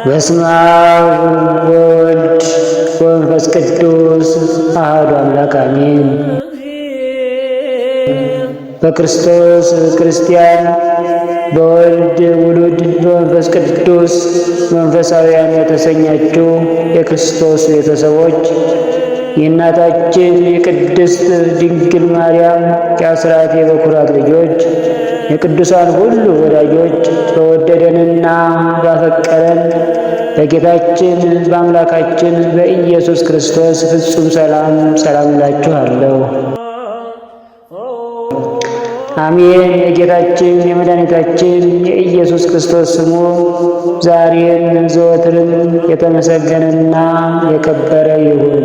በስመ አብ ወወልድ ወመንፈስ ቅዱስ አሐዱ አምላክ አሜን። በክርስቶስ ክርስቲያን፣ በወልድ ውሉድ፣ በመንፈስ ቅዱስ መንፈሳውያን የተሰኛችሁ የክርስቶስ ቤተሰቦች የእናታችን የቅድስት ድንግል ማርያም የአስራት የበኩራት ልጆች የቅዱሳን ሁሉ ወዳጆች በወደደንና ባፈቀረን በጌታችን በአምላካችን በኢየሱስ ክርስቶስ ፍጹም ሰላም እላችኋለሁ። አሜን። የጌታችን የመድኃኒታችን የኢየሱስ ክርስቶስ ስሙ ዛሬም ዘወትርም የተመሰገነና የከበረ ይሁን።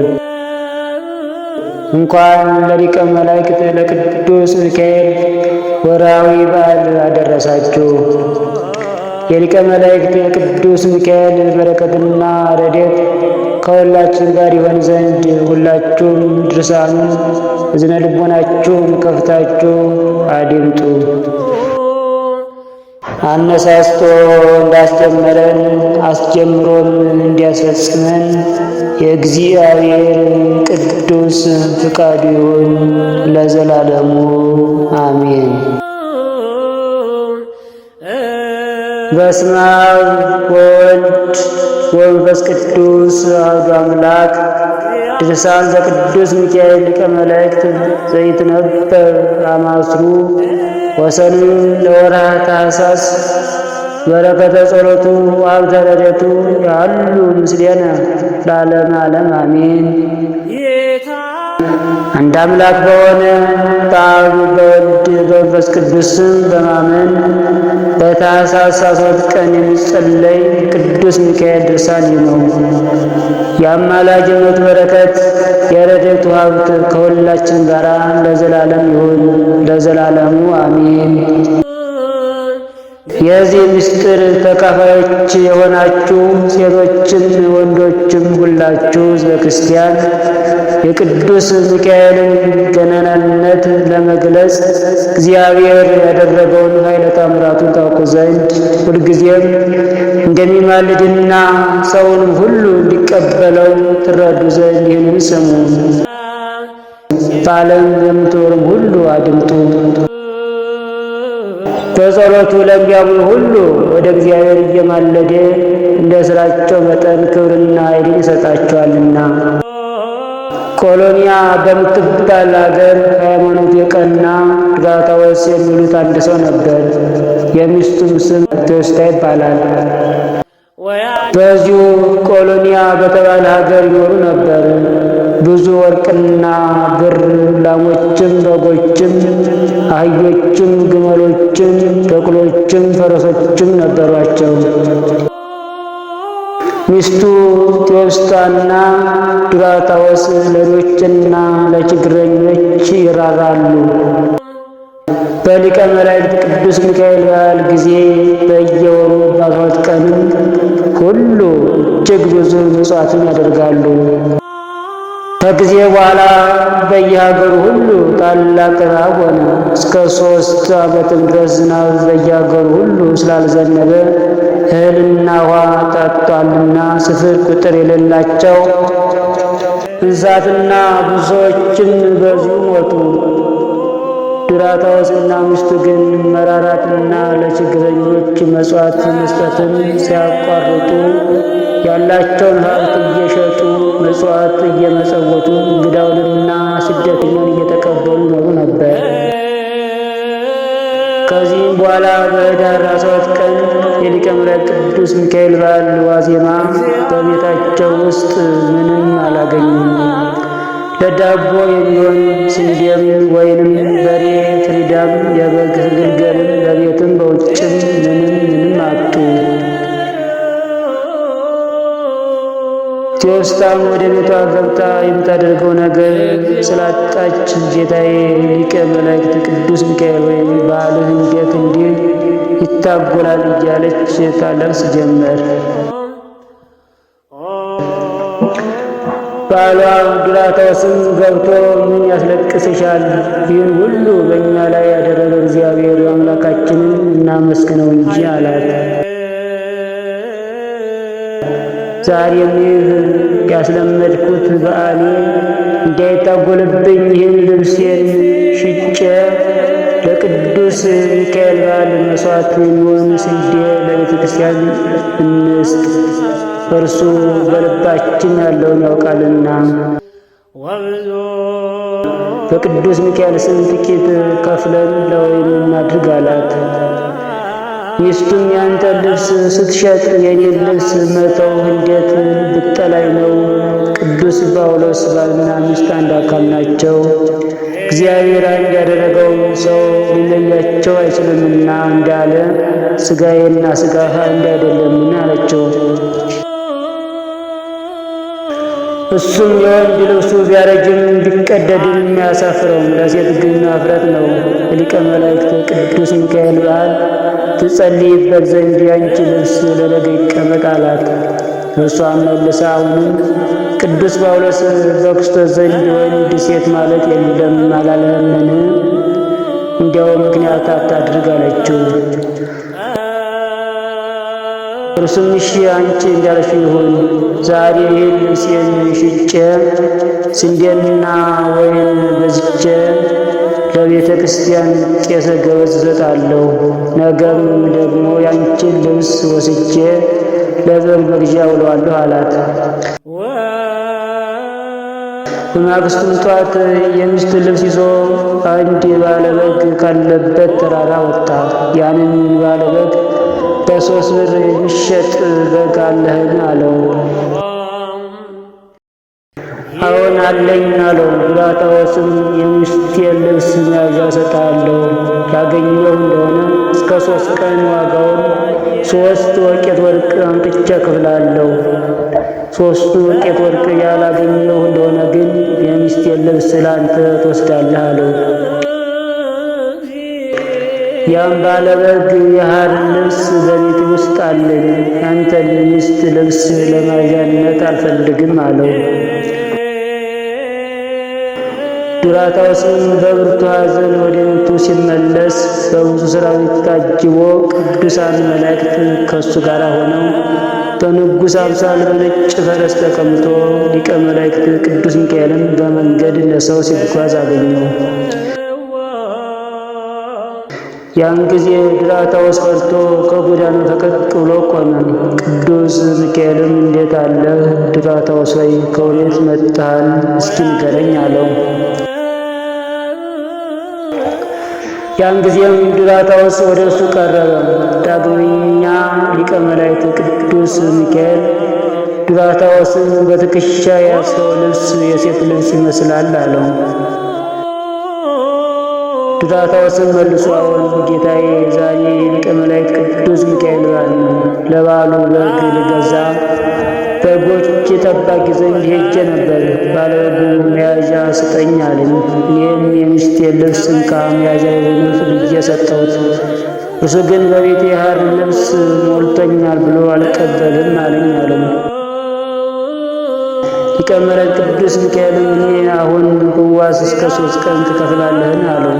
እንኳን ለሊቀ መላእክት ለቅዱስ ሚካኤል ወርኃዊ በዓል አደረሳችሁ። የሊቀ መላእክት የቅዱስ ሚካኤል በረከትና ረድኤት ከሁላችን ጋር ይሆን ዘንድ ሁላችሁም ድርሳኑን እዝነ ልቦናችሁን ከፍታችሁ አድምጡ። አነሳስቶ እንዳስጀመረን አስጀምሮም እንዲያስፈጽመን የእግዚአብሔር ቅዱስ ፍቃዱ ይሁን ለዘላለሙ አሜን። በስመ አብ ወወልድ ወመንፈስ ቅዱስ አሐዱ አምላክ። ድርሳን ዘቅዱስ ሚካኤል ሊቀ መላእክት ዘይትነበብ አማስሩ ወሰኑን ለወርኃ ታኅሣሥ። በረከተ ጸሎቱ ወሀብተ ረድኤቱ ያሉ ምስሌነ ለዓለመ ዓለም አሜን። አንድ አምላክ በሆነ በአብ በወልድ በመንፈስ ቅዱስ ስም በማመን በታኅሣሥ 12 ቀን የሚጸለይ ቅዱስ ሚካኤል ድርሳን ይህ ነው። የአማላጅነቱ በረከት የረድኤቱ ሀብት ከሁላችን ጋር ለዘላለም ይሁን ለዘላለሙ አሜን። የዚህ ምስጢር ተካፋዮች የሆናችሁ ሴቶችም ወንዶችም ሁላችሁ ሕዝበ ክርስቲያን የቅዱስ ሚካኤልን ገናናነት ለመግለጽ እግዚአብሔር ያደረገውን ኃይለ ተአምራቱን ታውቁ ዘንድ ሁልጊዜም እንደሚማልድና ሰውንም ሁሉ እንዲቀበለው ትረዱ ዘንድ ይህንን ስሙ። በዓለም የምትኖሩም ሁሉ አድምጡ። በጸሎቱ ለሚያምኑ ሁሉ ወደ እግዚአብሔር እየማለደ እንደ ሥራቸው መጠን ክብርና ኃይልን ይሰጣቸዋልና። ቆሎንያ በምትባል አገር ሃይማኖቱ የቀና ድጋታዎስ የሚሉት አንድ ሰው ነበር። የሚስቱም ስም ቴዎስታ ይባላል። በዚሁ ቆሎንያ በተባለ ሀገር ይኖሩ ነበር። ብዙ ወርቅና ብር፣ ላሞችም፣ በጎችም፣ አህዮችም፣ ግመሎችም፣ በቅሎችም፣ ፈረሶችም ነበሯቸው። ሚስቱ ቴዎስታና ዱራታዎስ ለድሆችና ለችግረኞች ይራራሉ። በሊቀ መላእክት ቅዱስ ሚካኤል በዓል ጊዜ በየወሩ በ12 ቀንም ሁሉ እጅግ ብዙ ምጽዋትን ያደርጋሉ። ከጊዜ በኋላ በየሀገሩ ሁሉ ታላቅ ረሃብ ሆነ። እስከ 3 ዓመትም ድረስ ዝናብ በየሀገሩ ሁሉ ስላልዘነበ እህልና ውሃ ጠጥቷልና ስፍር ቁጥር የሌላቸው እንስሳትና ብዙ ሰዎችም በዚሁ ሞቱ። ዱራታዎስና ሚስቱ ግን መራራትና ለችግረኞች መሥዋዕት መስጠትን ሲያቋርጡ ያላቸውን ሀብት እየሸጡ መሥዋዕት እየመጸወቱ እንግዳውንና ስደተኛውን እየተቀበሉ ይኖሩ ነበር። ከዚህም በኋላ በኅዳር 12 ቀን የሊቀ መላእክት ቅዱስ ሚካኤል በዓል ዋዜማ በቤታቸው ውስጥ ምንም አላገኙም። ለዳቦ የሚሆን ስንዴም ወይንም በሬ ፍሪዳም የበግ ግልገልም በቤትም በውጭም ምንም አጡ። ቴዎስታም ወደ ቤቷ ገብታ የምታደርገው ነገር ስላጣች ጌታዬ ሊቀ መላእክት ቅዱስ ሚካኤል ወይም በዓልህ እንዴት እንዲህ ይታጎላል እያለች ታለቅስ ጀመር። ባሏ ዱራታዎስም ገብቶ ምን ያስለቅስሻል? ይህን ሁሉ በእኛ ላይ ያደረገ እግዚአብሔር አምላካችንን እናመስግነው እንጂ አላት። ዛሬም ይህ ያስለመድኩት በዓሌ እንዳይታጎልብኝ ይህን ልብሴን ሽጬ ለቅዱስ ሚካኤል በዓል መሥዋዕት የሚሆን ስንዴ ለቤተ ክርስቲያን እንስጥ፣ እርሱ በልባችን ያለውን ያውቃልና። በቅዱስ ሚካኤል ስም ጥቂት ከፍለን ለወይን እናድርግ አላት። ሚስቱም ያንተ ልብስ ስትሸጥ የኔን ልብስ መተው እንዴት ብጠላይ ነው? ቅዱስ ጳውሎስ ባልና ሚስት አንድ አካል ናቸው፣ እግዚአብሔር አንድ ያደረገው ሰው ሊለያቸው አይችልምና እንዳለ ሥጋዬና ሥጋህ አንድ አይደለምን አለችው። እሱም የወንድ ልብሱ ቢያረጅም ቢቀደድም የሚያሳፍረውም ለሴት ግን ማፍረት ነው። ሊቀ መላእክት ቅዱስ ሚካኤል በዓል ትጸልይበት ዘንድ ያንቺ ልብስ ለነገ ይቀመጥ አላት። እርሷም መልሳ አሁንም ቅዱስ ጳውሎስ በክርስቶስ ዘንድ ወንድ ሴት ማለት የለም አላለምን? እንዲያው ምክንያት አታድርግ አለችው። እርሱም እሺ አንቺ እንዳልሽ ይሁን፣ ዛሬ ይህን ልብሴን ሽጬ ስንዴና ወይን ገዝቼ ለቤተ ክርስቲያን ቄሰ ገበዝ እሰጣለሁ። ነገም ደግሞ ያንቺን ልብስ ወስጄ ለበር መግዣ ውለዋለሁ አላት። በማግስቱም ጠዋት የሚስቱ ልብስ ይዞ አንድ ባለበግ ካለበት ተራራ ወጣ። ያንን ባለበግ በ3 ብር የሚሸጥ በግ አለህን አለው። አዎን አለኝ አለው። ዱራታዎስም የሚስቴን ልብስ መያዣ እሰጥሃለሁ፣ ያገኘሁ እንደሆነ እስከ 3 ቀን ዋጋውን 3 ወቄት ወርቅ አምጥቼ እከፍልሃለሁ። 3 ወቄት ወርቅ ያላገኘሁ እንደሆነ ግን የሚስቴን ልብስ ለአንተ ትወስዳለህ አለው። ያም ባለበግ የሐር ልብስ በቤት ውስጥ አለኝ፣ ያንተን ሚስት ልብስ ለመያዣነት አልፈልግም አለው። ዱራታዎስም በብርቱ ሐዘን ወደ ቤቱ ሲመለስ በብዙ ሰራዊት ታጅቦ ቅዱሳን መላእክት ከእሱ ጋር ሆነው በንጉሥ አምሳል በነጭ ፈረስ ተቀምጦ ሊቀ መላእክት ቅዱስ ሚካኤልን በመንገድ ለሰው ሲጓዝ አገኘው። ያን ጊዜ ዱራታዎስ ፈርቶ ከጎዳናው ፈቀቅ ብሎ ቆመ። ቅዱስ ሚካኤልም እንዴት አለህ ዱራታዎስ ሆይ ከወዴት መጥተሃል? እስኪ ንገረኝ አለው። ያን ጊዜም ዱራታዎስ ወደ እሱ ቀረበ። ዳግመኛ ሊቀ መላእክት ቅዱስ ሚካኤል ዱራታዎስን በትከሻ የያዝከው ልብስ የሴት ልብስ ይመስላል አለው። ዱራታዎስም መልሶ አዎን ጌታዬ፣ ዛሬ ሊቀ መላእክት ቅዱስ ሚካኤል በዓል ነው። ለበዓሉ በግ ልገዛ በጎች ጠባቂ ዘንድ ሄጄ ነበር። ባለበጉ መያዣ ስጠኝ አለኝ። ይህም የሚስቴን ልብስ እንካ መያዣ የሆኑት ብዬ ሰጠሁት። እርሱ ግን በቤቴ የሐር ልብስ ሞልቶኛል ብሎ አልቀበልም አለኝ አለው። ሊቀ መላእክት ቅዱስ ሚካኤልም እኔ አሁን ብዋስ እስከ 3 ቀን ትከፍላለህን አለው።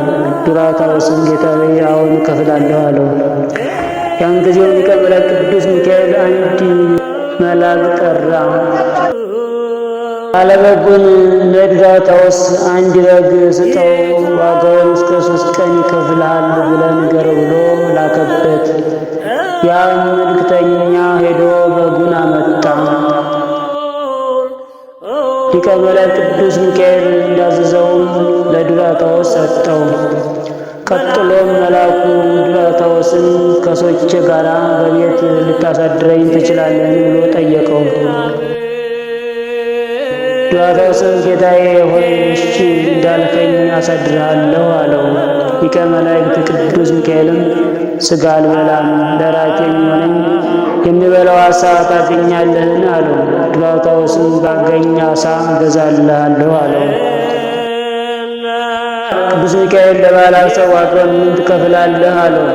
ዱራታዎስም ጌታዬ አሁን እከፍላለሁ አለው። ያን ጊዜው ሊቀ መላእክት ቅዱስ ሚካኤል አንድ መልአክ ጠራ። ባለበጉን ለዱራታዎስ አንድ በግ ስጠው፣ ዋጋውን እስከ 3 ቀን ይከፍልሃል ብለህ ንገረው ብሎ ላከበት። ያም መልእክተኛ ሄዶ በጉን አመጣ። ሊቀ መላእክት ቅዱስ ሚካኤል እንዳዘዘውም ለዱራታዎስ ሰጠው። ቀጥሎም መልአኩ ዱራታዎስን ከሰዎች ጋር በቤት ልታሳድረኝ ትችላለህን ብሎ ጠየቀው። ዱራታዎስም ጌታዬ ሆይ እሺ እንዳልከኝ አሳድርሃለሁ አለው። ሊቀ መላእክት ቅዱስ ሚካኤልም ሥጋ አልበላም፣ ለራሴ የሚሆነኝ የሚበላው ዓሣ ታገኛለህን አለው። ዱራታዎስም ባገኝ ዓሣ እገዛልሃለሁ አለው። ቅዱስ ሚካኤል ለባለዓሣው ዋጋውን ምን ትከፍላለህ አለው።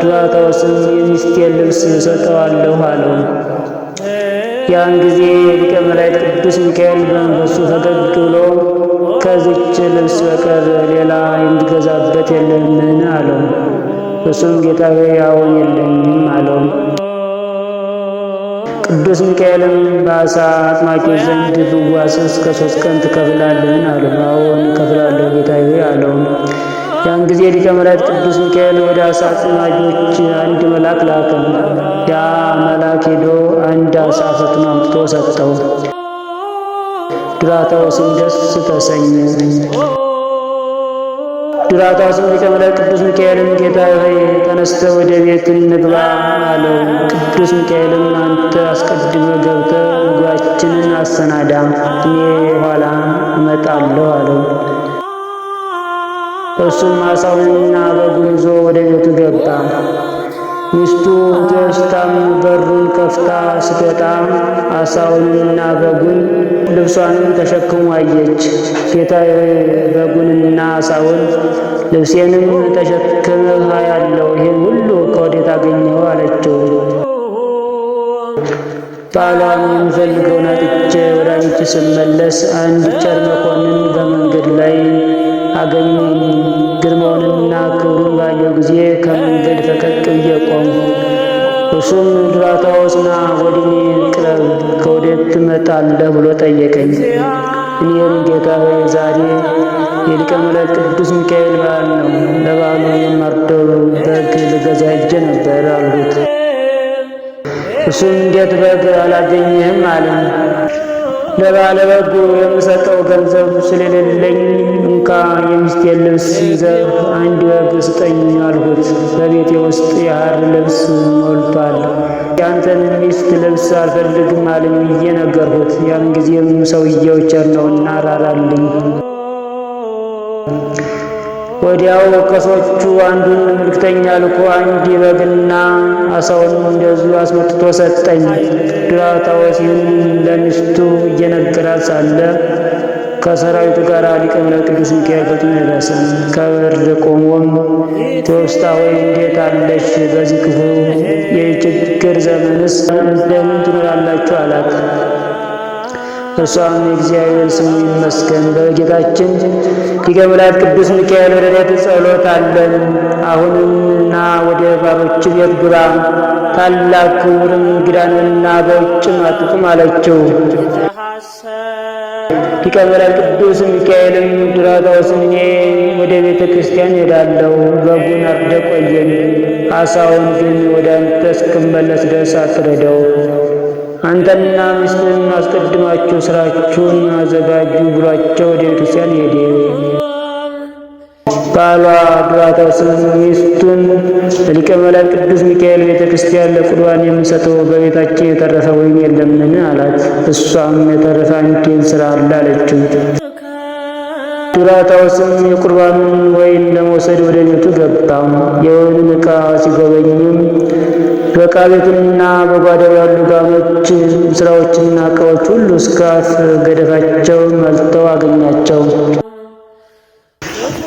ዱራታዎስም የሚስቴን ልብስ እሰጠዋለሁ አለው። ያን ጊዜ ሊቀ መላእክት ቅዱስ ሚካኤል በመንፈሱ ፈገግ ብሎ ከዚች ልብስ በቀር ሌላ የምትገዛበት የለምን አለው። እሱም ጌታዬ አዎን የለኝም አለው። ቅዱስ ሚካኤልም በዓሣ አጥማቂዎች ዘንድ ብዋስስ ከ3 ቀን ትከፍላለህን አለው። አዎን እከፍላለሁ ጌታዬ አለው። ያን ጊዜ ሊቀ መላእክት ቅዱስ ሚካኤል ወደ ዓሣ አጥማጆች አንድ መልአክ ላከ። ያ መልአክ ሄዶ አንድ ዓሣ ፈትኖ አምጥቶ ሰጠው። ድራታዎስም ደስ ተሰኘ። ድራታዎስም ሊቀ መላእክት ቅዱስ ሚካኤልን ጌታዬ ሆይ ተነስተህ ወደ ቤት እንግባ አለው። ቅዱስ ሚካኤልም አንተ አስቀድመህ ገብተህ ምግባችንን አሰናዳ፣ እኔ ኋላ እመጣለሁ አለው። እርሱም ዓሣውንና በጉን ይዞ ወደ ቤቱ ገባ። ሚስቱ ቴዎስታም በሩን ከፍታ ስትወጣ ዓሣውንና በጉን ልብሷንም ተሸክሞ አየች። ጌታዬ በጉንና ዓሣውን ልብሴንም ተሸክመህ አያለሁ፣ ይህን ሁሉ ከወዴት አገኘኸው አለችው። ባሏም የምፈልገውን አጥቼ ወደ አንቺ ስመለስ አንድ ቸር መኮንን በመንገድ ላይ አገኘኝ። ግርማውንና ክብሩን ባየው ጊዜ ከመንገድ ፈቀቅ ብዬ ቆምሁ። እርሱም ድራታዎስ ና ወደ እኔ ቅረብ፣ ከወዴት ትመጣለህ ብሎ ጠየቀኝ። እኔም ጌታዬ ዛሬ የሊቀ መላእክት ቅዱስ ሚካኤል በዓል ነው፣ ለበዓሉ የማርደው በግ ልገዛ ሄጄ ነበር አልሁት። እሱም እንዴት በግ አላገኘህም አለኝ። ለባለ በጉ የምሰጠው ገንዘብ ስለሌለኝ እንካ የሚስቴን ልብስ ይዘህ አንድ በግ ስጠኝ አልሁት። በቤቴ ውስጥ የሐር ልብስ ሞልቷል፣ ያንተን ሚስት ልብስ አልፈልግም አለኝ ብዬ ነገርሁት። ያን ጊዜም ሰውየው ቸር ነውና ራራልኝ። ወዲያው ከሰዎቹ አንዱን መልእክተኛ ልኮ አንድ በግና ዓሣውን እንደዚሁ አስመጥቶ ሰጠኝ። ድራታዎስ ይህን ለሚስቱ እየነገራት ሳለ ከሰራዊቱ ጋር ሊቀ መላእክት ቅዱስ ሚካኤል ፈጥኖ ደረሰ። ከበር ቆሞም ቴዎስታ ሆይ እንዴት አለሽ? በዚህ ክፉ የችግር ዘመንስ እንደምን ትኖራላችሁ? አላት። እርሷም የእግዚአብሔር ስሙ ይመስገን፣ በጌታችን ሊቀ መላእክት ቅዱስ ሚካኤል ረድኤት ጸሎት አለን። አሁንም ና ወደ ባሮች ቤት ግባ፣ ታላቅ ክቡር እንግዳንና በውጭም አትቁም አለችው። ሊቀ መላእክት ቅዱስ ሚካኤልም ድራታዎስን እኔ ወደ ቤተ ክርስቲያን ሄዳለሁ፣ በጉን አርደህ ቆየኝ፣ ዓሣውን ግን ወደ አንተ እስክመለስ ድረስ አትረደው። አንተና ሚስትህን አስቀድማችሁ ሥራችሁን አዘጋጁ ብሏቸው ወደ ቤተ ክርስቲያን ሄደ። ባሏ ድራታዎስም ሚስቱን ለሊቀ መላእክት ቅዱስ ሚካኤል ቤተ ክርስቲያን ለቁርባን የምሰጠው በቤታችን የተረፈ ወይን የለምን? አላት። እሷም የተረፈ አንድ ሥራ አለ አለችው። ድራታዎስም የቁርባኑን ወይን ለመውሰድ ወደ ቤቱ ገባ። የወይኑን ዕቃ ሲጎበኝም በዕቃ ቤቱና በጓዳው ያሉ ጋኖች፣ ሥራዎችና ዕቃዎች ሁሉ እስከ አፍ ገደፋቸው መልተው አገኛቸው።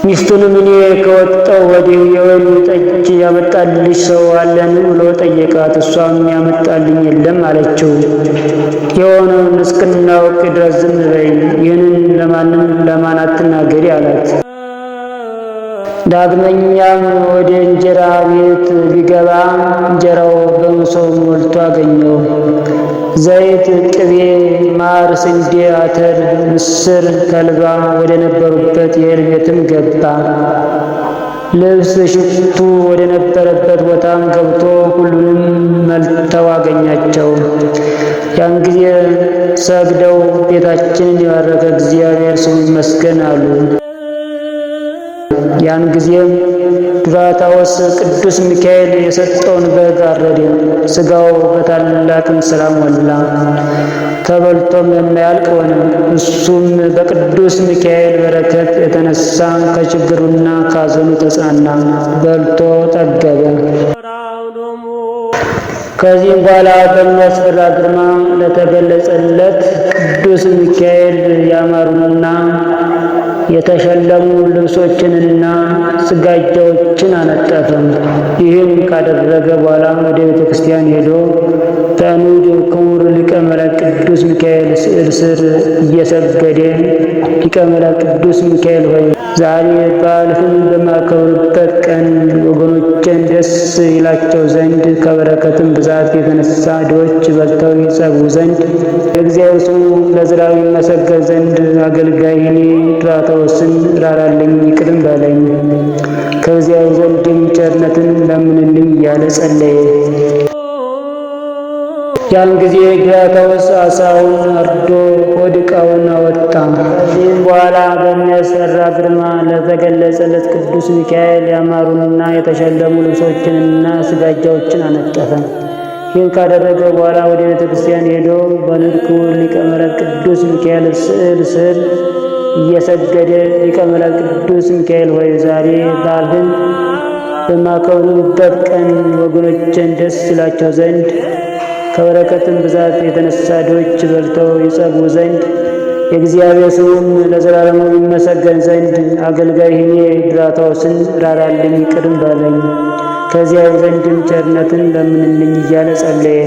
ሚስቱንም እኔ ከወጣሁ ወዲህ የወይን ጠጅ ያመጣልሽ ሰው አለን ብሎ ጠየቃት። እሷም ያመጣልኝ የለም አለችው። የሆነውን እስክናውቅ ድረስ ዝም በይ፣ ይህንን ለማን አትናገሪ አላት። ዳግመኛም ወደ እንጀራ ቤት ቢገባ እንጀራው በመሶብ ሞልቶ አገኘው። ዘይት፣ ቅቤ፣ ማር፣ ስንዴ፣ አተር፣ ምስር፣ ተልባ ወደ ነበሩበት የእህል ቤትም ገባ። ልብስ፣ ሽቱ ወደ ነበረበት ቦታም ገብቶ ሁሉንም መልተው አገኛቸው። ያን ጊዜ ሰግደው ጌታችንን የባረከ እግዚአብሔር ስሙ ይመስገን አሉ። ያን ጊዜም ድራታዎስ ቅዱስ ሚካኤል የሰጠውን በግ አረደ። ሥጋው በታላቅም ሰላም ሞላ፣ ተበልቶም የማያልቅ ሆነ። እሱም በቅዱስ ሚካኤል በረከት የተነሳ ከችግሩና ከሐዘኑ ተጽናና፣ በልቶ ጠገበ። ከዚህም በኋላ በሚያስፈራ ግርማ ለተገለጸለት ቅዱስ ሚካኤል ያማሩና የተሸለሙ ልብሶችንና ስጋጃዎችን አነጠፈ። ይህን ካደረገ በኋላ ወደ ቤተ ክርስቲያን ሄዶ በኑድ ክቡር ሊቀ መላእክት ቅዱስ ሚካኤል ስዕል ስር እየሰገደ ሊቀ መላእክት ቅዱስ ሚካኤል ሆይ ዛሬ በዓልህን በማከብርበት ቀን ወገኖቼን ደስ ይላቸው ዘንድ ከበረከትም ብዛት የተነሳ ድሆች በልተው ይጸግቡ ዘንድ የእግዚአብሔር ስሙ ለዘላለም ይመሰገን ዘንድ አገልጋይ እኔ ድራታዎስን ራራልኝ ይቅርም በለኝ ከእግዚአብሔር ዘንድም ቸርነትን ለምንልኝ እያለ ጸለየ። ያን ጊዜ ድራታዎስ ዓሣውን አርዶ ሆድ ዕቃውን አወጣ። ከዚህም በኋላ በሚያስፈራ ግርማ ለተገለጸለት ቅዱስ ሚካኤል ያማሩና የተሸለሙ ልብሶችንና ስጋጃዎችን አነጠፈ። ይህን ካደረገ በኋላ ወደ ቤተ ክርስቲያን ሄዶ በንድኩ ሊቀ መላእክት ቅዱስ ሚካኤል ስዕል ስር እየሰገደ ሊቀ መላእክት ቅዱስ ሚካኤል ሆይ ዛሬ በዓልህን በማከብርበት ቀን ወገኖቼን ደስ ይላቸው ዘንድ ከበረከትም ብዛት የተነሳ ድሆች በልተው ይጸግቡ ዘንድ የእግዚአብሔር ስሙም ለዘላለሙ ይመሰገን ዘንድ አገልጋይ እኔ ድራታዎስን ራራልኝ ይቅርም በለኝ ከእግዚአብሔር ዘንድም ቸርነትን ለምንልኝ እያለ ጸለየ።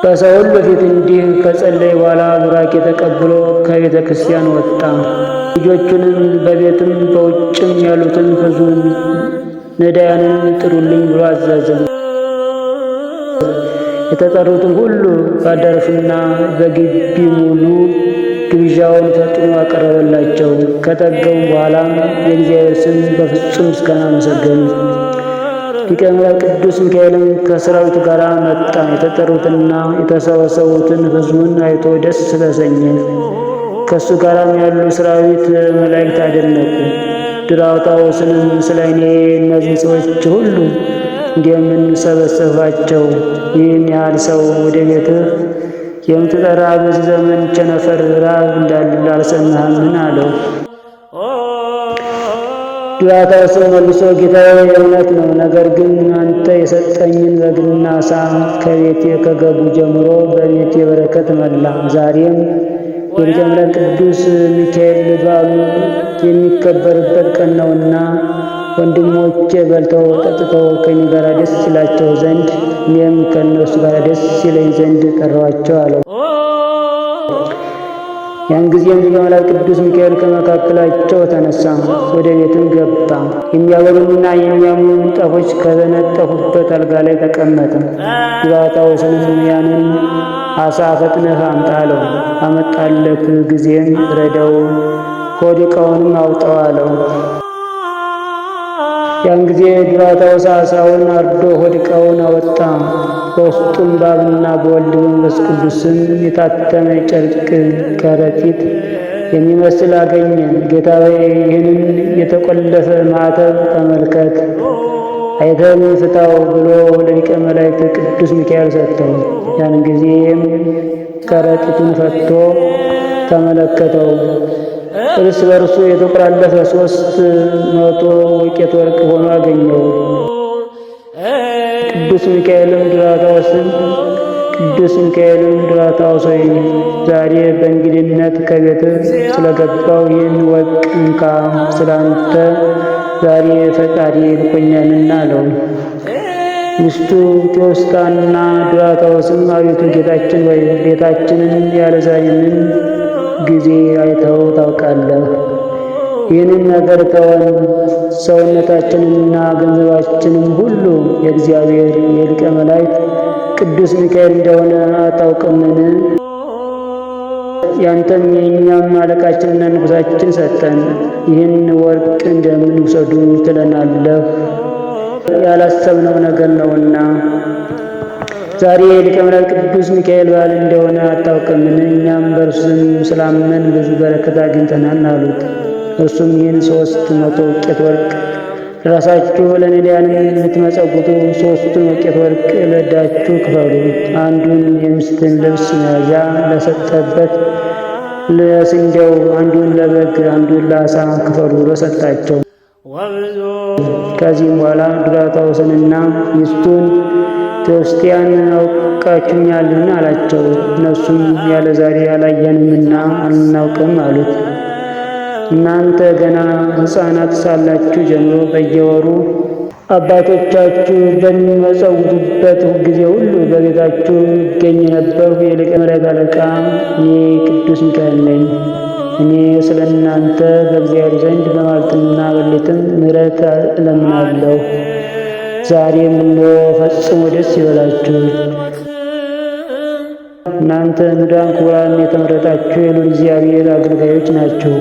በሰው ሁሉ ፊት እንዲህ ከጸለየ በኋላ ቡራኬ ተቀብሎ ከቤተ ክርስቲያን ወጣ። ልጆቹንም በቤትም በውጭም ያሉትን ሕዝቡን ነዳያንን ጥሩልኝ ብሎ አዘዘ። የተጠሩትን ሁሉ በአዳራሹና በግቢ ሙሉ ግብዣውን ፈጥኖ አቀረበላቸው። ከጠገቡ በኋላም የእግዚአብሔር ስም በፍጹም ምስጋና አመሰገኑ። ሊቀ መላእክት ቅዱስ ሚካኤልም ከሰራዊቱ ጋር መጣ። የተጠሩትና የተሰበሰቡትን ሕዝቡን አይቶ ደስ ተሰኘ። ከእሱ ጋራም ያሉ ሰራዊት መላእክት አደነቁ። ድራታዎስንም ስለ እኔ እነዚህ ሰዎች ሁሉ እንደምን ሰበሰባቸው? ይህን ያህል ሰው ወደ ቤትህ የምትጠራ በዚህ ዘመን ቸነፈር ራብ እንዳለ አልሰማህምን? አለው። ድራታዎስም መልሶ ጌታዬ እውነት ነው፣ ነገር ግን አንተ የሰጠኝን በግና ዓሣ ከቤቴ ከገቡ ጀምሮ በቤቴ በረከት መላ። ዛሬም የሊቀ መላእክት ቅዱስ ሚካኤል በዓሉ የሚከበርበት ቀን ነውና ወንድሞቼ በልተው ጠጥተው ከእኔ ጋር ደስ ይላቸው ዘንድ እኔም ከእነርሱ ጋር ደስ ይለኝ ዘንድ ጠራኋቸው አለው። ያን ጊዜም ሊቀ መላእክት ቅዱስ ሚካኤል ከመካከላቸው ተነሳ፣ ወደ ቤትም ገባ። የሚያበሩና የሚያምሩ ምንጣፎች ከተነጠፉበት አልጋ ላይ ተቀመጠ። ድራታዎስንም ያንን ዓሣ ፈጥነህ አምጣ አለው። አመጣለት ጊዜም ረደው ሆድ ዕቃውንም አውጣው አለው። ያን ጊዜ ድራታዎስ ዓሣውን አርዶ ሆድ ዕቃውን አወጣ። በውስጡም በአብና በወልድ በመንፈስ ቅዱስ ስም የታተመ ጨርቅ ከረጢት የሚመስል አገኘ። ጌታ ሆይ ይህንን የተቆለፈ ማዕተብ ተመልከት፣ አይተም ፍታው ብሎ ለሊቀ መላእክት ቅዱስ ሚካኤል ሰጠው። ያን ጊዜም ከረጢቱን ፈቶ ተመለከተው። እርስ በርሱ የተቆላለፈ 300 ወቄት ወርቅ ሆኖ አገኘው። ቅዱስ ሚካኤልም ድራታዎስ ሆይ ዛሬ በእንግድነት ከቤትህ ስለገባው ይህን ወርቅ እንካ፣ ስላንተ ዛሬ ፈጣሪ ልኮኛልና አለው። ሚስቱ ቴዎስጣና ድራታዎስም አቤቱ ጌታችን ወይ ቤታችንን ያለዛይንን ጊዜ አይተው ታውቃለህ። ይህንን ነገር ተወን፣ ሰውነታችንንና ገንዘባችንን ሁሉ የእግዚአብሔር የሊቀ መላእክት ቅዱስ ሚካኤል እንደሆነ አታውቅምን? ያንተም የእኛም አለቃችንና ንጉሳችን ሰጠን። ይህን ወርቅ እንደምን ውሰዱ ትለናለህ? ያላሰብነው ነገር ነውና። ዛሬ የሊቀ መላእክት ቅዱስ ሚካኤል በዓል እንደሆነ አታውቅምን? እኛም በእርሱ ስም ስላመን ብዙ በረከት አግኝተናል አሉት። እርሱም ይህን 300 ወቄት ወርቅ ለራሳችሁ ለነዳያንም የምትመጸውቱ 3ቱን ወቄት ወርቅ ለዕዳችሁ ክፈሉ፣ አንዱን የሚስትን ልብስ መያዣ ለሰጠበት ለስንዴው፣ አንዱን ለበግ፣ አንዱን ለዓሣ ክፈሉ ብሎ ሰጣቸው። ከዚህም በኋላ ድራታዎስንና ሚስቱን ቴዎስቲያን አውቃችሁኛልን? አላቸው። እነሱም ያለ ዛሬ አላየንምና አናውቅም አሉት። እናንተ ገና ሕፃናት ሳላችሁ ጀምሮ በየወሩ አባቶቻችሁ በሚመጸውቱበት ጊዜ ሁሉ በቤታችሁ ይገኝ የነበርሁ የሊቀ መላእክት አለቃ እኔ ቅዱስ ሚካኤል ነኝ። እኔ ስለ እናንተ በእግዚአብሔር ዘንድ በመዓልትና በሌሊትም ምሕረት እለምናለሁ። ዛሬም እነሆ ፈጽሞ ደስ ይበላችሁ። እናንተ ምድራን ክቡራን የተመረጣችሁ የልዑል እግዚአብሔር አገልጋዮች ናችሁ።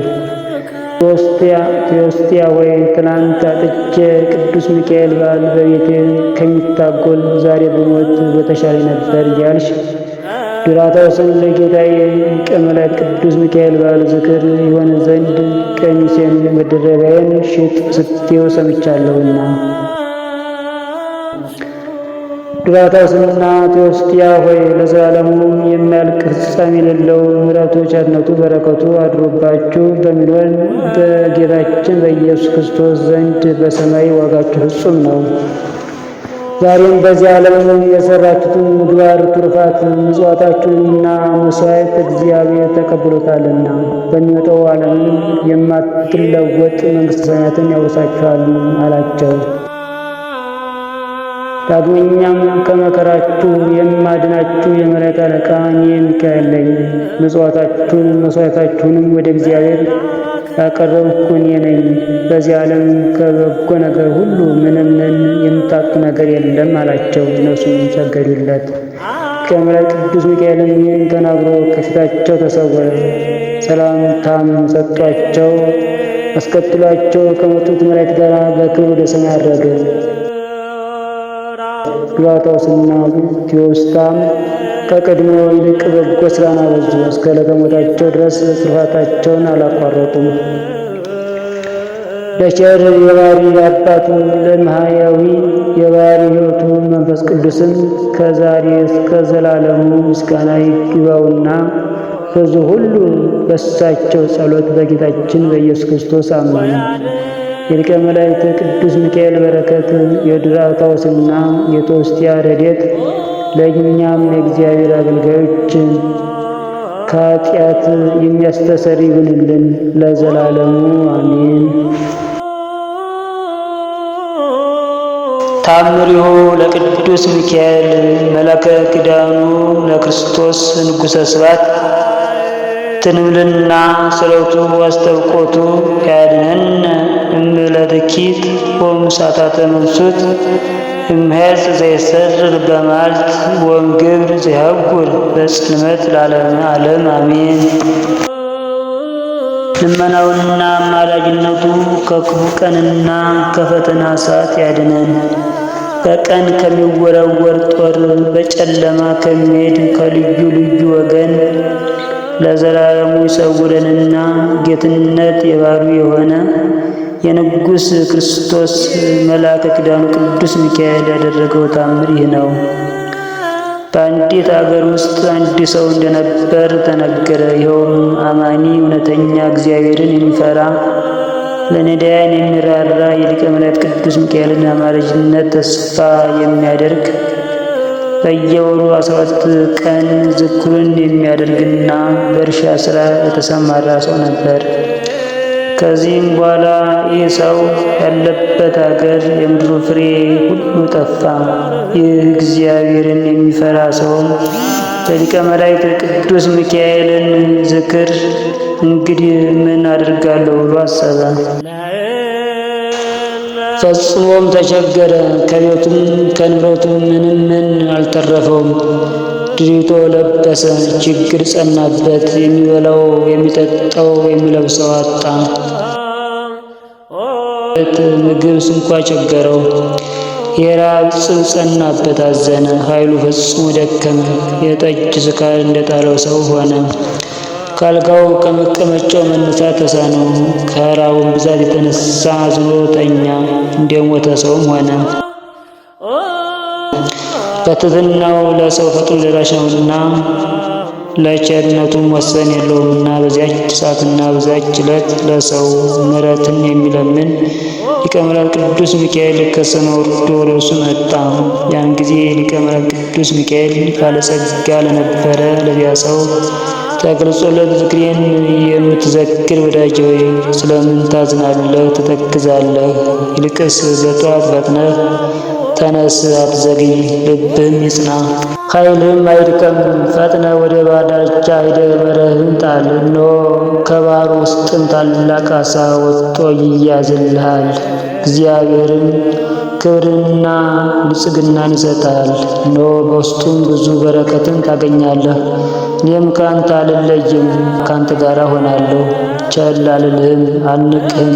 ቴዎስቲያ ወይ ትናንት አጥቼ ቅዱስ ሚካኤል በዓል በቤቴ ከሚታጎል ዛሬ ብሞት በተሻለ ነበር እያልሽ ዱራታውስን ለጌታዬ ሊቀ መላእክት ቅዱስ ሚካኤል በዓል ዝክር ይሆን ዘንድ ቀሚሴን መደረቢያዬን ሽጥ ስትዪው ሰምቻለሁና። ዱራታውስና ቴዎስቲያ ሆይ ለዘላለሙ የማያልቅ ፍጻሜ የሌለው ምሕረቱ፣ ቸርነቱ፣ በረከቱ አድሮባችሁ በሚኖር በጌታችን በኢየሱስ ክርስቶስ ዘንድ በሰማይ ዋጋችሁ ፍጹም ነው። ዛሬም በዚህ ዓለም የሰራችሁትን ምግባር ትሩፋት ምጽዋታችሁንና መሥዋዕት እግዚአብሔር ተቀብሎታልና በሚመጣው ዓለም የማትለወጥ መንግሥተ ሰማያትን ያወርሳችኋል አላቸው። ዳግመኛም ከመከራችሁ የማድናችሁ የመላእክት አለቃ እኔ ሚካኤል ነኝ። ምጽዋታችሁን መሥዋዕታችሁንም ወደ እግዚአብሔር ያቀረብኩ እኔ ነኝ። በዚህ ዓለም ከበጎ ነገር ሁሉ ምንም የምታጡ ነገር የለም አላቸው። እነሱም ሰገዱለት። ሊቀ መላእክት ቅዱስ ሚካኤልም ይህን ተናግሮ ከፊታቸው ተሰወረ። ሰላምታም ሰጧቸው። አስከትሏቸው ከመጡት መላእክት ጋር በክብር ወደ ሰማይ አረገ። ዱራታውስና ቴዎስታም ከቀድሞ ይልቅ በጎ ሥራን አበዙ። እስከ ዕለተ ሞታቸው ድረስ ትሩፋታቸውን አላቋረጡም። ለቸር የባሕርይ አባቱ ለማሕያዊ የባሕርይ ሕይወቱ መንፈስ ቅዱስም ከዛሬ እስከ ዘላለሙ ምስጋና ይግባውና ሕዝቡ ሁሉ በእሳቸው ጸሎት በጌታችን በኢየሱስ ክርስቶስ አመኑ። የሊቀ መላእክት ቅዱስ ሚካኤል በረከት፣ የዱራታውስና የቴዎስቲያ ረድኤት ለእኛም የእግዚአብሔር አገልጋዮች ከኃጢአት የሚያስተሰርይ ይሁንልን ለዘላለሙ አሜን። ተአምሪሁ ለቅዱስ ሚካኤል መላከ ኪዳኑ ለክርስቶስ ንጉሠ ስብሐት ትንብልና ስለቱ አስተብቆቱ ያድነን እምለትኪት ወምሳታተ መንሱት እምሄጽ ዘይሰርር በመዓልት ወእምግብር ዘይሃጉር በጽልመት ለዓለመ ዓለም አሜን። ልመናውንና አማላጅነቱ ከክፉ ቀንና ከፈተና ሰዓት ያድነን። በቀን ከሚወረወር ጦር በጨለማ ከሚሄድ ከልዩ ልዩ ወገን ለዘላለሙ ይሰውረንና ጌትነት የባሕርዩ የሆነ የንጉሥ ክርስቶስ መልአከ ኪዳኑ ቅዱስ ሚካኤል ያደረገው ተአምር ይህ ነው። በአንዲት አገር ውስጥ አንድ ሰው እንደነበር ተነገረ። ይኸውም አማኒ እውነተኛ እግዚአብሔርን የሚፈራ ለነዳያን የሚራራ የሊቀ መላእክት ቅዱስ ሚካኤልን አማላጅነት ተስፋ የሚያደርግ በየወሩ 12 ቀን ዝክሩን የሚያደርግና በእርሻ ሥራ የተሰማራ ሰው ነበር። ከዚህም በኋላ ይህ ሰው ያለበት አገር የምድሩ ፍሬ ሁሉ ጠፋ። ይህ እግዚአብሔርን የሚፈራ ሰውም ለሊቀ መላእክት ቅዱስ ሚካኤልን ዝክር እንግዲህ ምን አድርጋለሁ ብሎ አሰበ። ፈጽሞም ተቸገረ። ከቤቱም ከንብረቱም ምን አልተረፈውም። ድሪቶ ለበሰ። ችግር ጸናበት። የሚበላው የሚጠጣው የሚለብሰው አጣ። ምግብ ስንኳ ቸገረው። የራብ ጽም ጸናበት። አዘነ። ኃይሉ ፈጽሞ ደከመ። የጠጅ ስካር እንደጣለው ሰው ሆነ። ካልጋው ከመቀመጫው መነሳት ተሳነው። ከራቡም ብዛት የተነሳ አዝኖ ተኛ። እንደሞተ ሰውም ሆነ። በትሕትናው ለሰው ፈጥኖ ደራሽ ነውና ለቸርነቱም ወሰን የለውምና በዚያች ሰዓትና በዚያች ዕለት ለሰው ምሕረትን የሚለምን ሊቀ መላእክት ቅዱስ ሚካኤል ከሰማይ ወርዶ ወደ እርሱ መጣ። ያን ጊዜ ሊቀ መላእክት ቅዱስ ሚካኤል ባለጸጋ ለነበረ ለዚያ ሰው ተገልጾለት ዝክሬን የምትዘክር ወዳጄ ሆይ ስለምን ታዝናለህ ትተክዛለህ? ይልቅስ በጠዋት ፈጥነህ ተነስ፣ አትዘግይ፣ ልብህም ይጽና፣ ኃይልህም አይድከም። ፈጥነህ ወደ ባህር ዳርቻ ሄደህ መረብህን ጣል። እነሆ ከባሕር ውስጥም ታላቅ ዓሣ ወጥቶ ይያዝልሃል። እግዚአብሔርም ክብርንና ብልጽግናን ይሰጥሃል። እነሆ በውስጡም ብዙ በረከትን ታገኛለህ። እኔም ከአንተ አልለይም፣ ከአንተ ጋር እሆናለሁ። ቸል አልልህም፣ አልንቅህም፣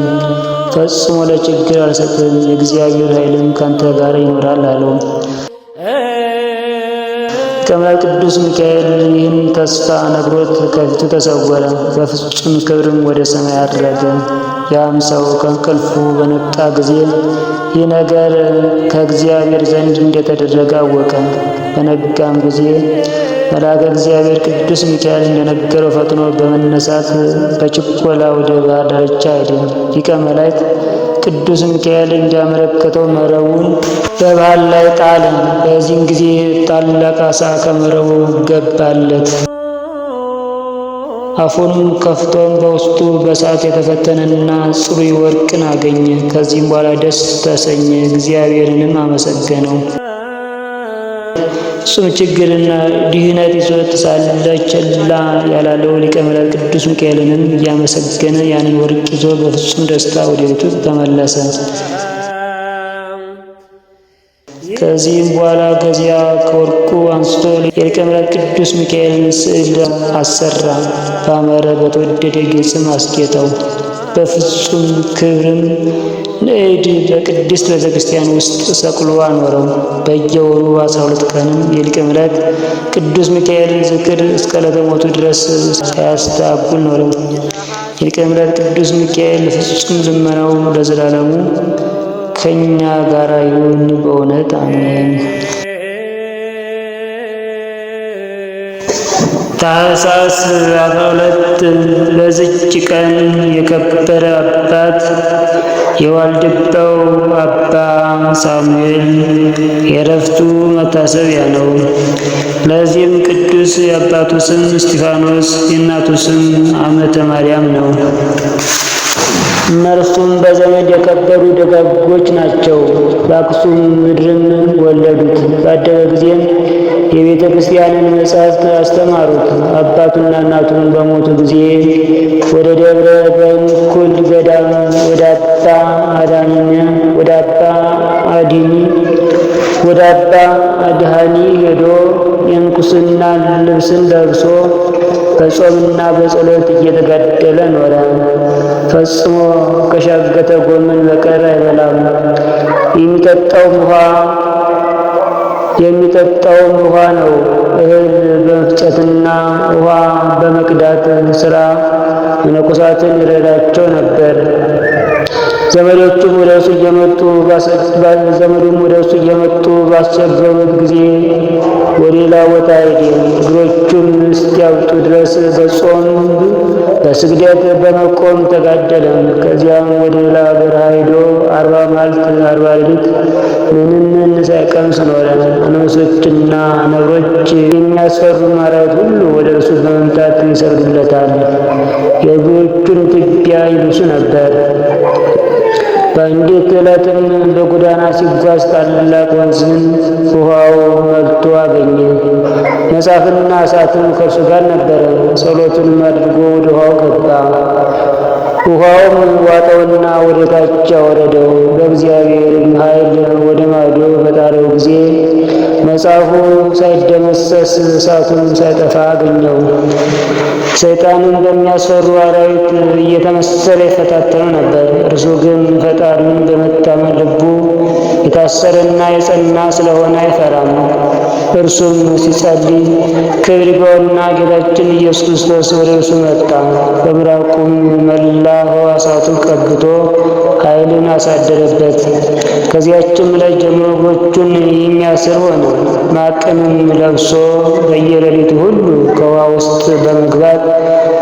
ፈጽሞ ለችግር አልሰጥህም። የእግዚአብሔር ኃይልም ከአንተ ጋር ይኖራል አለው። ከመላእክት ቅዱስ ሚካኤል ይህን ተስፋ ነግሮት ከፊቱ ተሰወረ፣ በፍጹም ክብርም ወደ ሰማይ አደረገ። ያም ሰው ከእንቅልፉ በነቃ ጊዜ ይህ ነገር ከእግዚአብሔር ዘንድ እንደተደረገ አወቀ። በነጋም ጊዜ መልአከ እግዚአብሔር ቅዱስ ሚካኤል እንደነገረው ፈጥኖ በመነሳት በችኮላ ወደ ባህር ዳርቻ ሄደ። ሊቀ መላእክት ቅዱስ ሚካኤል እንዲያመለከተው መረቡን በባሕር ላይ ጣለ። በዚህም ጊዜ ታላቅ ዓሣ ከመረቡ ገባለት። አፉንም ከፍቶም በውስጡ በእሳት የተፈተነና ጽሩይ ወርቅን አገኘ። ከዚህም በኋላ ደስ ተሰኘ፣ እግዚአብሔርንም አመሰገነው። ፍጹም ችግርና ድህነት ይዞት ሳለ ችላ ያላለው ሊቀ መላእክት ቅዱስ ሚካኤልንም እያመሰገነ ያንን ወርቅ ይዞ በፍጹም ደስታ ወደ ቤቱ ተመለሰ። ከዚህም በኋላ ከዚያ ከወርቁ አንስቶ የሊቀ መላእክት ቅዱስ ሚካኤልን ስዕል አሰራ። ባማረ በተወደደ ጌጽም አስጌጠው። በፍጹም ክብርም ንዕድ በቅድስት ቤተ ክርስቲያን ውስጥ ሰቅሎ አኖረው። በየወሩ 12 ቀንም የሊቀ መላእክት ቅዱስ ሚካኤልን ዝክር እስከ ዕለተ ሞቱ ድረስ ሳያስተጓጉል ኖረው። የሊቀ መላእክት ቅዱስ ሚካኤል ፍጹም ልመናው ለዘላለሙ ከእኛ ጋር ይሁን፣ በእውነት አሜን። ታኅሳስ 12 በዚች ቀን የከበረ አባት የዋልድባው አባ ሳሙኤል የዕረፍቱ መታሰቢያ ነው። ለዚህም ቅዱስ የአባቱ ስም እስጢፋኖስ የእናቱ ስም አመተ ማርያም ነው። እነርሱም በዘመድ የከበሩ ደጋጎች ናቸው። በአክሱም ምድርም ወለዱት። ባደገ ጊዜም የቤተ ክርስቲያንን መጻሕፍት አስተማሩት። አባቱና እናቱን በሞቱ ጊዜ ወደ ደብረ በንኩል ገዳም ወደ አባ አድሃኒ ሄዶ የምንኩስና ልብስን ለብሶ በጾምና በጸሎት እየተጋደለ ኖረ። ፈጽሞ ከሻገተ ጎመን በቀር አይበላም። የሚጠጣውም ውሃ ነው። እህል በመፍጨትና ውሃ በመቅዳት ሥራ መነኮሳትን ይረዳቸው ነበር። ዘመዶቹም ወደ እሱ እየመጡ ባስቸገሩት ጊዜ ወደ ሌላ ቦታ ሄደ። እግሮቹም እስኪያብጡ ድረስ በጾም በስግደት በመቆም ተጋደለ። ከዚያም ወደ ሌላ በረሃ ሄዶ 40 መዓልት 40 ሌሊት ምንም ሳይቀምስ ኖረ። አንበሶችና ነብሮች የሚያስፈሩ አራዊት ሁሉ ወደ እርሱ በመምጣት ይሰግዱለታል፣ የእግሮቹን ትቢያ ይልሱ ነበር። በአንዲት ዕለትም በጎዳና ሲጓዝ ታላቅ ወንዝን ውሃው መልቶ አገኘ። መጽሐፍና እሳትም ከእርሱ ጋር ነበረ። ጸሎቱንም አድርጎ ወደ ውሃው ገባ። ውሃውም ዋጠውና ወደ ታች አወረደው። በእግዚአብሔርም ኃይል ወደ ማዶ በጣለው ጊዜ መጽሐፉ ሳይደመሰስ እሳቱም ሳይጠፋ አገኘው። ሰይጣንም በሚያስፈሩ አራዊት እየተመሰለ ይፈታተነው ነበር። እርሱ ግን ፈጣሪውን በመታመን ልቡ የታሰረና የጸና ስለሆነ አይፈራም። እርሱም ሲጸልይ ክብር ይግባውና ጌታችን ኢየሱስ ክርስቶስ ወደ እርሱ መጣ። በምራቁም መላ ሕዋሳቱን ቀብቶ ኃይልን አሳደረበት። ከዚያችም ላይ ጀምሮ እግሮቹን የሚያስር ሆነ። ማቅንም ለብሶ በየሌሊቱ ሁሉ ከውሃ ውስጥ በመግባት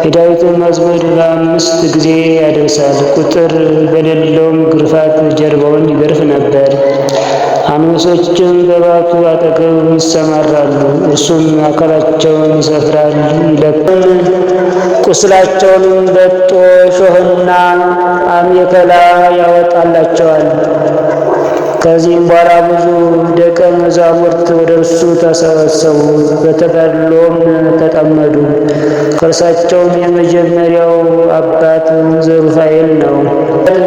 የዳዊትን መዝሙር 5 ጊዜ ያደርሳል። ቁጥር በሌለውም ግርፋት ጀርባውን ይገርፍ ነበር። አንበሶችም በባቱ አጠገብ ይሰማራሉ። እርሱም አካላቸውን ይሰፍራል፣ ይለካል። ቁስላቸውንም በጦ ሾህና አሜከላ ያወጣላቸዋል። ከዚህም በኋላ ብዙ ደቀ መዛሙርት ወደ እርሱ ተሰበሰቡ፣ በተጋድሎም ተጠመዱ። ከእርሳቸውም የመጀመሪያው አባት ዘሩፋኤል ነው።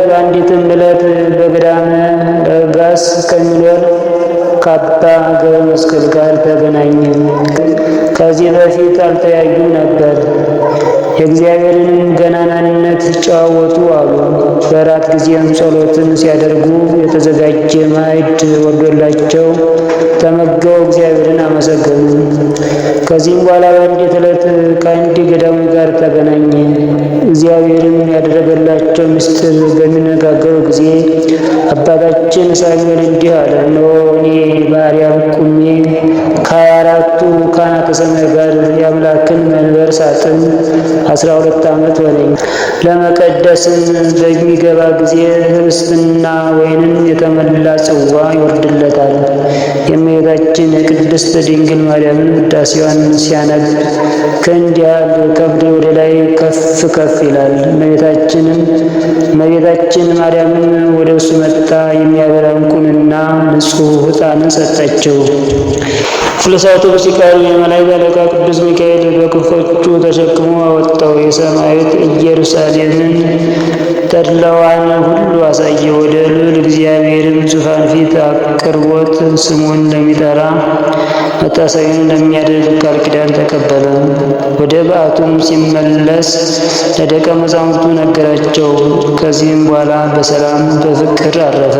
በአንዲትም ዕለት በገዳመ ለጋስ ከሚኖር ከአባ ገብረ መስቀል ጋር ተገናኘ። ከዚህ በፊት አልተያዩም ነበር። የእግዚአብሔርንም ገናናነት ሲጨዋወቱ አሉ። በራት ጊዜም ጸሎትን ሲያደርጉ የተዘጋጀ ማዕድ ወርዶላቸው ተመገው እግዚአብሔርን አመሰገኑ። ከዚህም በኋላ በአንዲት ዕለት ከአንድ ገዳሚ ጋር ተገናኘ። እግዚአብሔርም ያደረገላቸው ምስጢር በሚነጋገሩ ጊዜ አባታችን ሳሙኤል እንዲህ አለ። እነሆ እኔ በአርያም ቁሜ ከ24ቱ ካህናተ ሰማይ ጋር የአምላክን መንበር ሳጥን 12 ዓመት ሆነኝ። ለመቀደስም በሚገባ ጊዜ ኅብስትና ወይንን የተመላ ጽዋ ይወርድለታል። የእመቤታችን የቅድስት ድንግል ማርያምን ውዳሴዋን ሲያነብ ክንድ ያህል ከብዶ ወደ ላይ ከፍ ከፍ ይላል። እመቤታችን ማርያምን ወደ እሱ መጥታ የሚያበራ ዕንቁንና ንጹሕ ዕጣንን ሰጠችው። ፍልሰቱ ሲቀርብ የመላእክት አለቃ ቅዱስ ሚካኤል በክንፎቹ ተሸክሞ አወጣው። የሰማያዊት ኢየሩሳሌምን ተድላዋን ሁሉ አሳየ። ወደ ልዑል እግዚአብሔርም ዙፋን ፊት አቅርቦት ስሙን ለሚጠራ መታሰቢያን ለሚያደርግ ቃል ኪዳን ተቀበለ። ወደ በዓቱም ሲመለስ ለደቀ መዛሙርቱ ነገራቸው። ከዚህም በኋላ በሰላም በፍቅር አረፈ።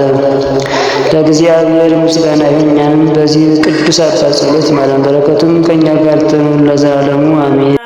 ለእግዚአብሔር ምስጋና ይሁን። እኛንም በዚህ ቅዱስ አባት ጸሎት ይማረን፣ በረከቱም ከእኛ ጋር ትኑር ለዘላለሙ አሜን።